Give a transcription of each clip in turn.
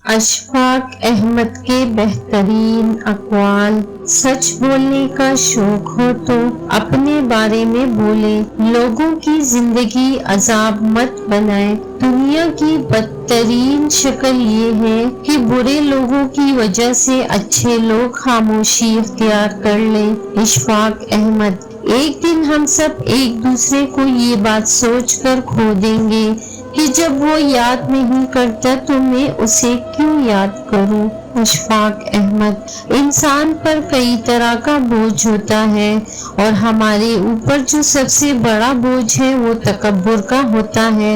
اشفاق احمد کے بہترین اقوال: سچ بولنے کا شوق ہو تو اپنے بارے میں بولے، لوگوں کی زندگی عذاب مت بنائے۔ دنیا کی بدترین شکل یہ ہے کہ برے لوگوں کی وجہ سے اچھے لوگ خاموشی اختیار کر لیں۔ اشفاق احمد۔ ایک دن ہم سب ایک دوسرے کو یہ بات سوچ کر کھو دیں گے کہ جب وہ یاد نہیں کرتا تو میں اسے کیوں یاد کروں۔ اشفاق احمد۔ انسان پر کئی طرح کا بوجھ ہوتا ہے اور ہمارے اوپر جو سب سے بڑا بوجھ ہے وہ تکبر کا ہوتا ہے،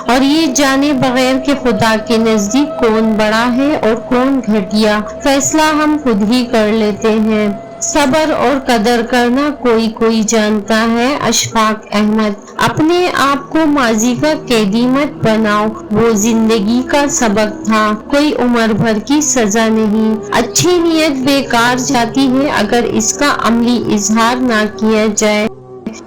اور یہ جانے بغیر کہ خدا کے نزدیک کون بڑا ہے اور کون گھٹیا، فیصلہ ہم خود ہی کر لیتے ہیں۔ صبر اور قدر کرنا کوئی کوئی جانتا ہے۔ اشفاق احمد۔ اپنے آپ کو ماضی کا قیدی مت بناؤ، وہ زندگی کا سبق تھا، کوئی عمر بھر کی سزا نہیں۔ اچھی نیت بیکار جاتی ہے اگر اس کا عملی اظہار نہ کیا جائے۔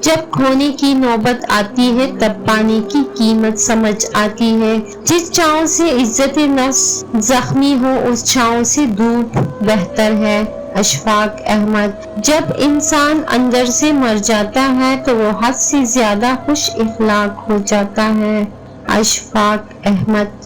جب کھونے کی نوبت آتی ہے تب پانے کی قیمت سمجھ آتی ہے۔ جس چھاؤں سے عزت نفس زخمی ہو اس چھاؤں سے دھوپ بہتر ہے۔ اشفاق احمد۔ جب انسان اندر سے مر جاتا ہے تو وہ حد سے زیادہ خوش اخلاق ہو جاتا ہے۔ اشفاق احمد۔